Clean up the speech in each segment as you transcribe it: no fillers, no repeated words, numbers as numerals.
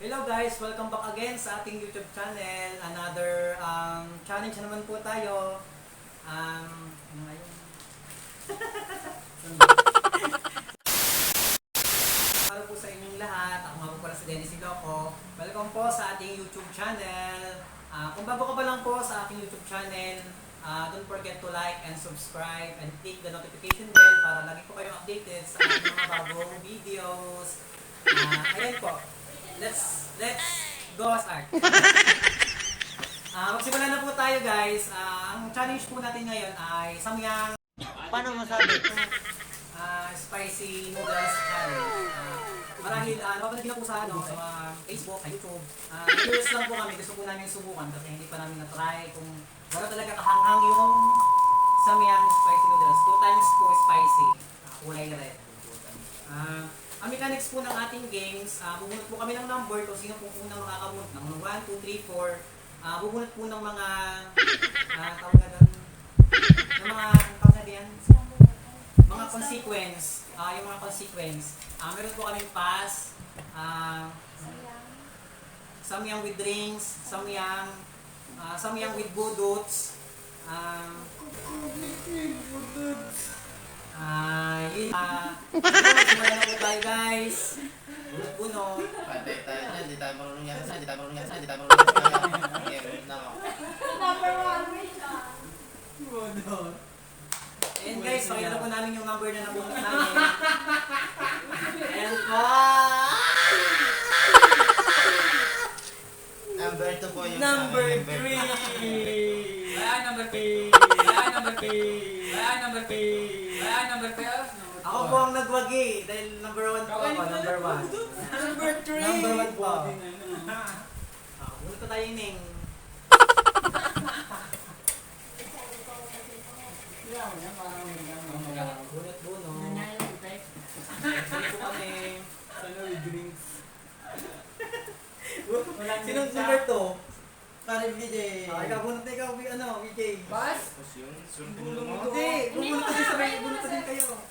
Hello guys! Welcome back again sa ating YouTube channel. Another challenge naman po tayo. Ano nga yun? Hello po sa inyong lahat. Ako nga po pala si Dennis Iloco. Welcome po sa ating YouTube channel. Kung bago ka pa lang po sa ating YouTube channel, don't forget to like and subscribe and click the notification bell para lagi po kayong updated sa ating mga bagong videos. Ayan po. Let's go start. Magsimula na po tayo guys. Ang challenge po natin ngayon ay samyang Paano masabi? spicy noodles challenge. Marahil napapanood na po sa sa mga Facebook, sa YouTube. Curious lang po kami, gusto po namin subukan kasi hindi pa namin na-try kung gano'n talaga kahanghang yung samyang spicy noodles. 2 times po spicy, kulay red. Ang mechanics po ng ating games, bubunot po kami ng number kung sino po unang makakabunot ng 1, 2, 3, 4. Bubunot po ng mga tawag na doon, ng mga tawag na diyan, mga consequence. Yung mga consequence. Meron po kaming pass, samyang with drinks, samyang with budots, yun. Magsimula na po tayo guys. Bunot-bunot. Pati tayo niyan, hindi tayo marunong yan. Hindi tayo marunong yan. Hindi tayo marunong yan. Okay, na ako. Number 1 Bunot. Ayan guys, pakita po namin yung number na nabunot namin. Ayan po. Number 2 po yung Number sa amin. 3. Ayan, number 3. Ayan, number 3. Ayan, number 3. Ayan, number 3. Ako po ang nagwagi dahil number 1 po ako, number 1. Number 3. Number 1 po. Bunot na tayo ning. Bunot-bunot. Sino po kami? Sinong number 2? Pare BJ. Ikaw, bunot na ikaw, BJ. Bas? Tapos yung sulbulo mo. Hindi, bubunot na din sabay, bunot na din kayo.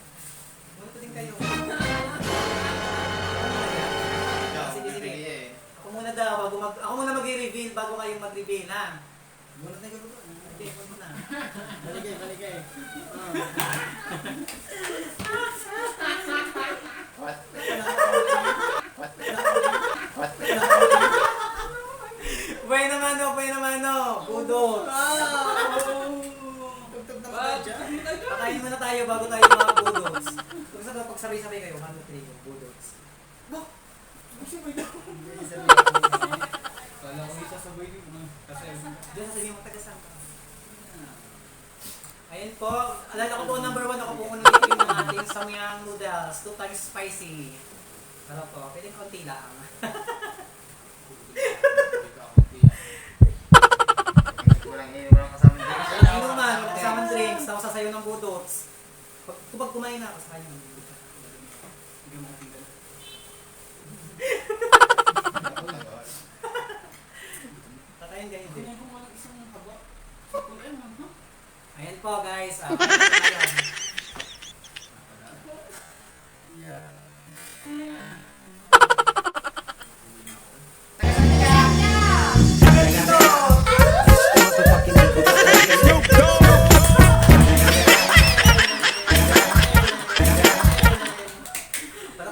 Bunot na din kayo. Sige, sige. Ako muna daw, ako muna mag-i-reveal bago kayong mag-reveal, ha? Bunot na kayo. Hindi, bunot mo na. Baligay, baligay. What? What? What? Buhay naman, budot. Tugtog na Bas? mga dyan. Pakain muna tayo bago tayo mga budots. Pag sabay-sabay kayo, 1, 2, 3, budots. Kala ko isa sabay din. Kasi Diyan sasabihin mo taga-saan ka. Ayan po, alala ko po number 1 ako po kung nalipin ng ating samyang noodles, 2 times spicy. Pero po, pwede konti lang. Walang kasama dyan. Ano naman, kasamang drinks, tapos sasayo ng budots. Pag kumain na, kasi kanya ng budots. Hindi mo matinggal. Kakain kayo din. Ayan po guys, parang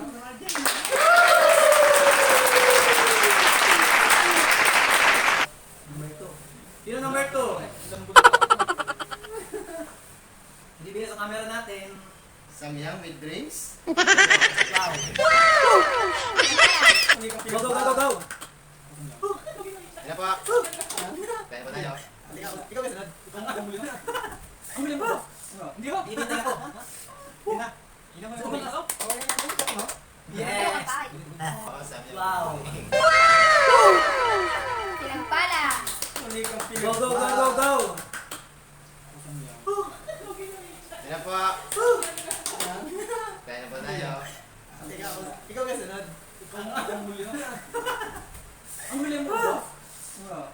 naman dyan. Number 2. Sino number 2? Hindi bilang sa camera natin. Samyang with drinks. Wow. Go, go, go, go, go. Ano po? Kaya ba tayo? Ikaw ba sunod? ang huli mo. Hindi ba? Itintay ako. Hindi na. Hindi mo yung ako. Yes. Oo, samyang. Wow. Pinampala. Go, go, go, go, go. Ano po? Kaya ba tayo? Ikaw ba sunod? Ang huli mo. Ang huli mo ba?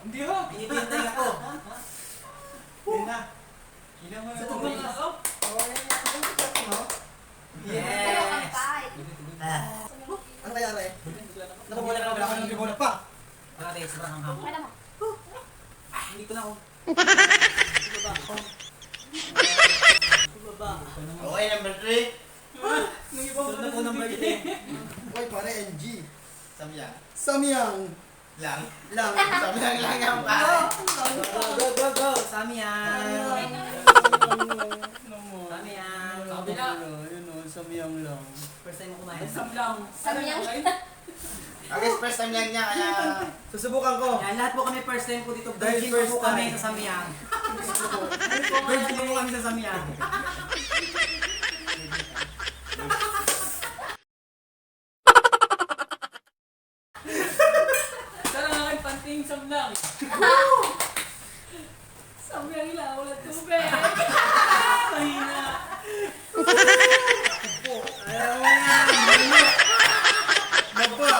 Hindi ba? Itintay ako. Hindi na. Hindi mo yung ako. Yes. Pay. Ano kaya, Re? Pumula na Kailangan ng tribuna pa. Ate, sobrang hanghang. Pakita mo. Hindi ko na ako. Okay, number 3. Sunod na po number 3. Uy, pare, NG. Samyang. Samyang. Lang. Lang. Samyang lang ang pare. Go! Samyang! Samyang! Sabi na. Yun o, samyang lang. First time mo kumain. Samyang. Okay, first time lang niya, kaya... Susubukan ko. Yan, lahat po kami first time po dito. Dahil Virgin first po kami time. sa Samyang. Virgin po kami sa Samyang. Sana nga kayo panting samlang. Samlang lang, wala tubig. Mahina. Ayaw mo yan! Baba.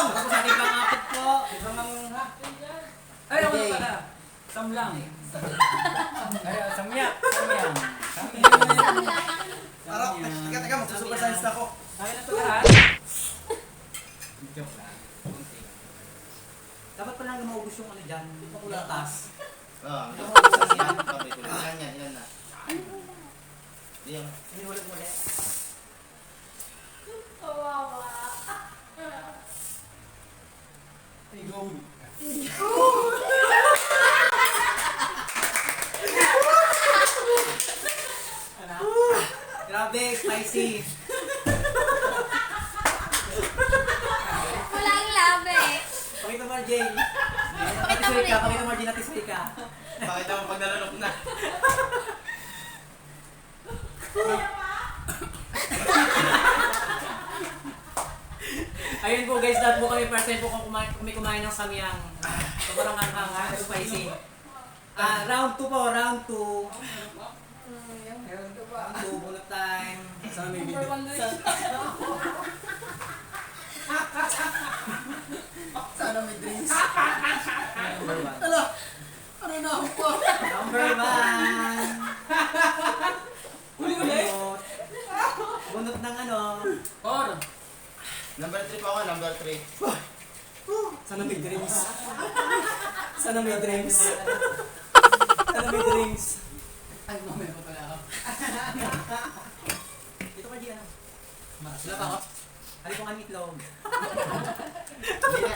Tapos ating pangapit po. Ay, ako na pala. Samlang. Ay, samyak. Samyang. Parang, teka, magsusuper science na ako. Ay, na ito lahat. Joke lang. Dapat palang maubos yung ano dyan. Pulatas. Oo, ilan yan, ilan na. Hindi yung... Sinihulat mo ulit. Kawawa. Hey, go. Grabe, spicy. Walang labi. Pakita mo, Jay. Pakita mo rin. Pakita mo, Jay, natisay ka. Pakita mo pag nalunok na. Ayun po guys, lahat po kami first time po kung kumain ng samyang. Sobrang hanghang, spicy. Round 2 po, round 2. Round 2, bunot time. Sana may Number video. 1 na yun. Sana may drinks. Number 1. Ala! Ano na ako pa? Number 1. Uli-uli. Bunot. Bunot ng ano. Or. Number 3 pa ako, number 3. Sana may drinks. Sana may drinks. Sana may drinks. Ay, mamaya ko pala ako. Dito ka, Jay, ano? Wala pa ako. Hali ko nga itlog.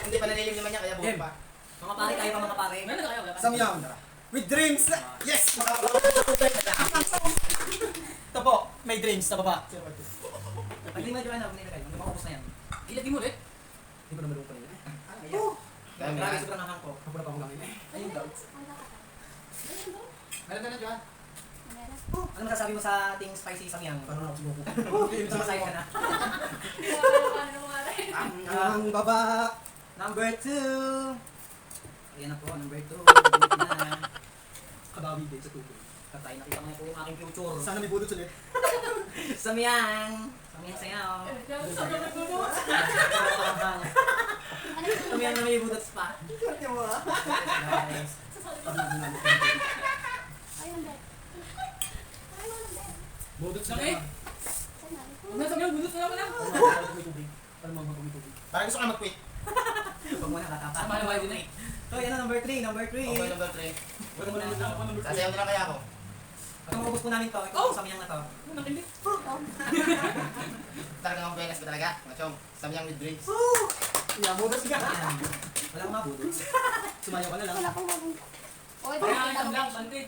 Hindi pa nalilim naman niya, kaya buhok pa. Mga pare, kayo pa mga pare. Meron na kayo, wala pa? Samyang. With drinks. Yes! Ito po, may drinks sa baba. Pag di medyo ano, nilagay. Hindi makapos na yan. Ilagay mo ulit. Hindi ko na malungkot yun. Dami Grabe, yan. sobrang hanghang po. Ako na pa akong langin. Ayun daw. Meron na, Johan. Ano masasabi mo sa ating spicy samyang? Paano na ako sumuko? Sumasay ka na. Ang baba. Number 2. Ayan na po, number 2. Bunot na. Kabawi din sa tubig. Katay, nakita mo na po yung aking future. Sana may budot ulit. Samyang! Samyang sayaw. Samlang nagbubuhos. Samyang na may budots pa. Kanya mo ha? Guys. Budot Lang eh. Huwag na samlang, bunot na pala. Para magmagawin tubig. Parang gusto ka mag-quit. Huwag mo na katapa. Sama na ba yun eh? So, yan na number 3. Number 3. Okay, number 3. Huwag mo na. Sasayaw na lang kaya ako. Pag maubos po namin to, ito Oh! samyang na to. Nakindi. Talagang ang belas ko talaga. Mga chong, samyang with drinks. Yeah, budot ka. Ayan. Wala akong mabudots. Sumayo ka na lang. Wala akong mabong. Okay, Kaya pakita mo. samlang, pantik.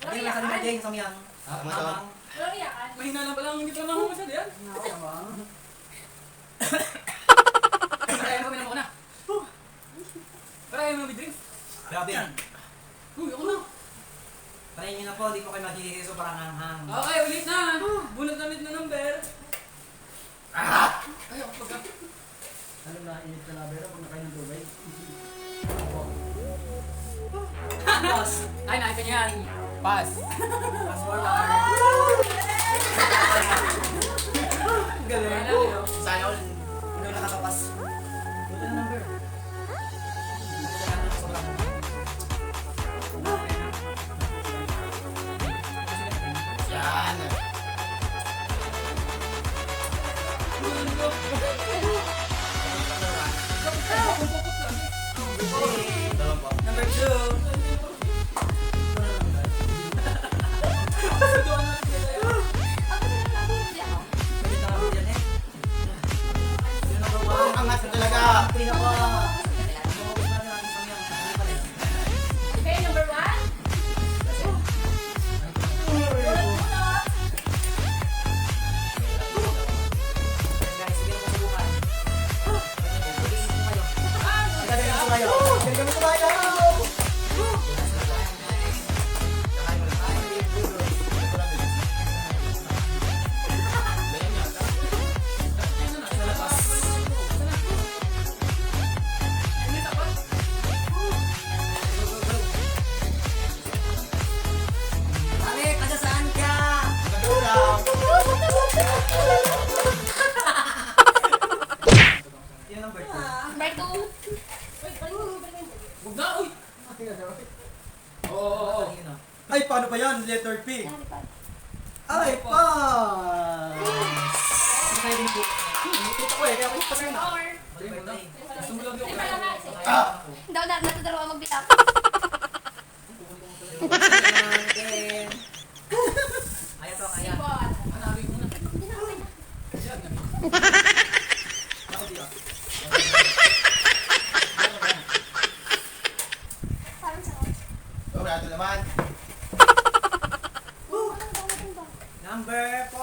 Ano yung sabi mo, Jay, sa samyang? Tama, Mamang. Walang iyakan. Mahina lang palang, hindi pa naman ako masyado yan. Kaya mo kami na muna. Kaya mo bidring. Grabe yan. Uy, ako na. Panayin nyo na po, di po kayo magiging sobrang hanghang. Okay, ulit na. Bunot na ulit na number. Ay, ako pagka. Ano na, init ka na pero kung nakain ng tubig. Boss, Ay, nakita niyo yan. Pass. fast forward. Galing. Ay, nakita. Sana all. Ano yung nakatapas? Wala na number. pinaka... Focus na natin sa mga ano pala. Okay, number 1. Ulit muna. Guys, sige na po subukan. Galing mo kayo. Pare, taga saan ka? Yan ang birthday. Number 2. Huwag na, uy! Oo. Ay, paano ba yan? Letter P. Ay, pa! Kaya din po. Nakita ko eh, kaya ako pa rin. Birthday. Gusto mo lang yung Daw na natuturo ako magbitak. Ayan to, ayan. Hanapin mo na. Ako dito. Parang sa Oh, wala ito naman. Number 4.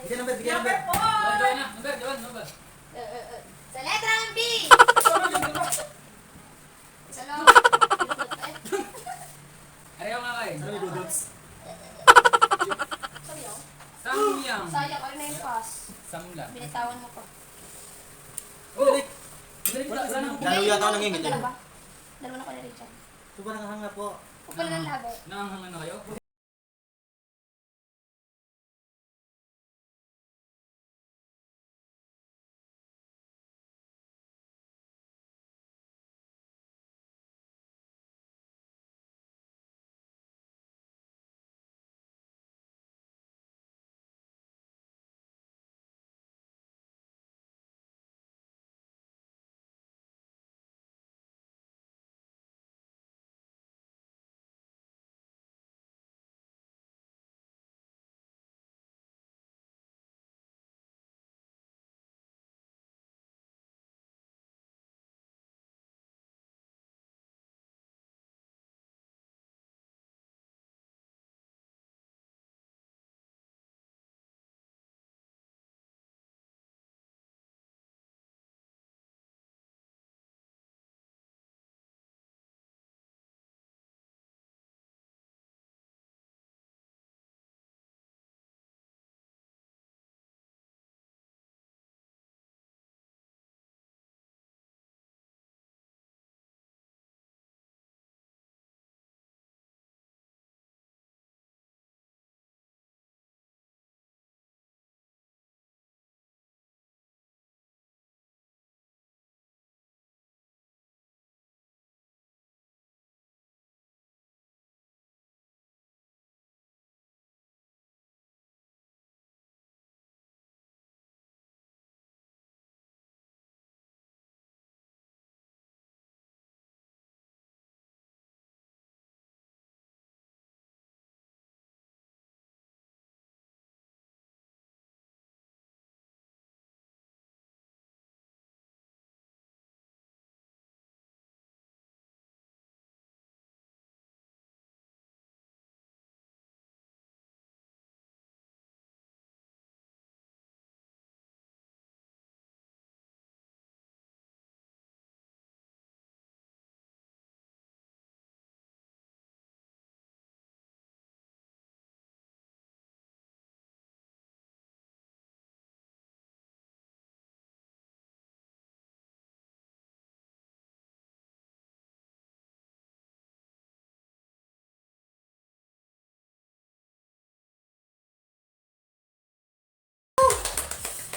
Bigyan number, bigyan number. Join na. Number. Sa letra ng B. Isa lang. Ayaw nga kayo. Ano may doodles? Sayo. Samyang. Sayang, ano na yung pass? Samla. Binitawan mo pa. Dali. Wala, sana ang Lalo yata ako nangingit eh. Dalawa. Dalawa na ko na rin dyan. Ito ba nakahanga po? Kupal ng labi. Nangangangan na kayo?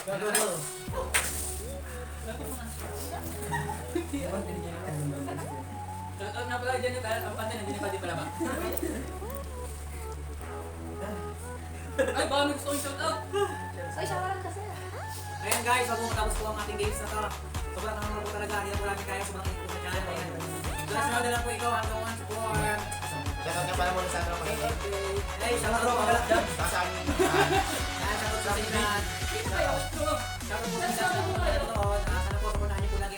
Go, go, go. Shoutout na pala dyan yung ang pati na dinipadi pala ba? Ay, baka may gusto kong shoutout. Ay, siya walang kasi. Ayan guys, bago matapos po ang ating games na to. Sobrang nangangal po talaga. Hindi na po namin kaya sobrang ito sa channel. Ayan. Last na lang po ikaw hanggang 1 to 4. Shoutout ka pala muna sa ano pala. Hey, shoutout po pala dyan. Sasaan Ayan, shoutout sa ating lahat. Shoutout po sa ating lahat. Sana po, punahan niyo po lagi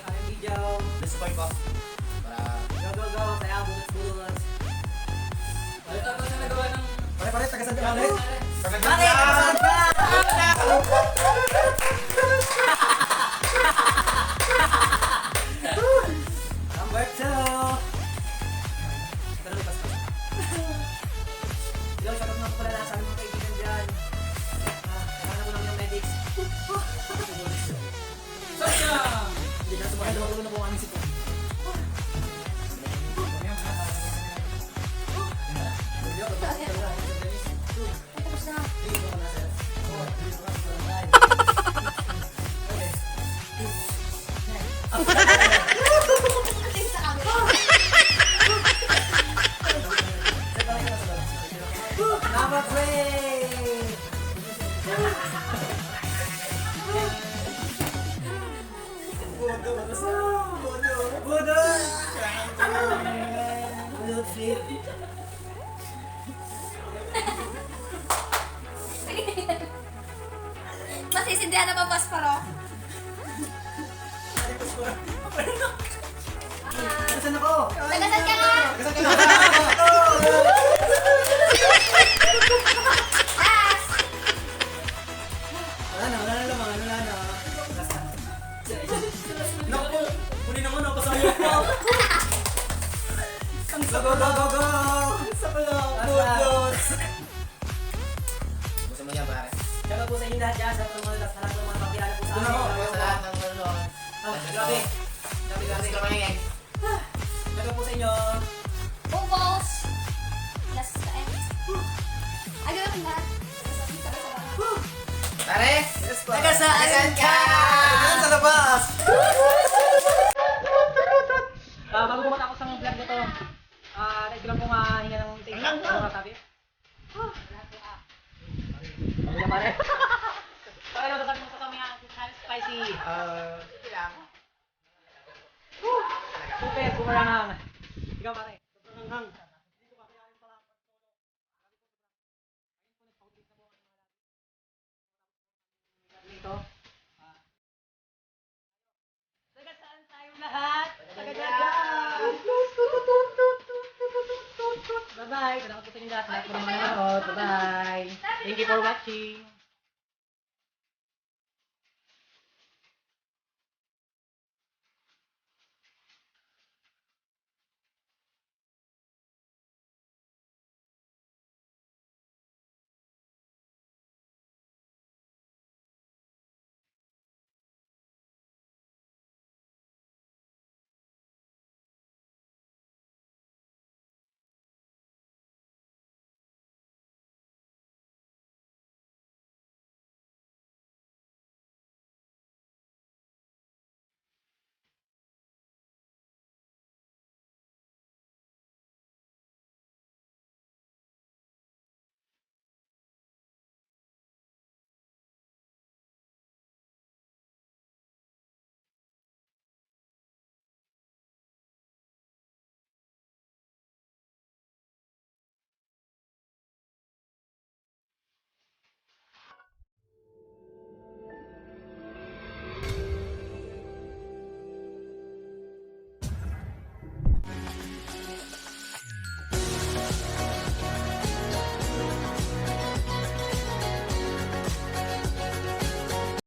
Tingin sa camera. Number 3! Bodo! Bodo trip. Masisindihan na ba, Pasparo? Nasaan ako? Nagasan ka nga! Kasal ka na. Last! Wala na naman. Wala na. Naku, huli naman ako sa iyo po. Go! Sa pala. Gusto mo yan, pare. Tsaka po sa inyo lahat dyan, sa lahat ng mga pakilala po sa Doon ako. amin. Sa lahat ng marunong. Grabe. Kasi ka maingay. Tsaka po sa inyo. Ubos! Last ka eh. Ay, gawin na. Pare! Nagasaan ka? Yan sa labas. Bago po matapos ang vlog na to, kahit ko lang po hinga ng take lang. Ano masabi? Ano na pare? Pare, ano sabi mo sa kami ang spicy? Super, kumaranghang. Ikaw pare. Kumaranghang. Dito. Taga-saan tayo lahat? Taga-jaja! Bye-bye! Salamat po sa inyo lahat. Lahat po ng mga nanonood. Bye-bye! Thank you for watching!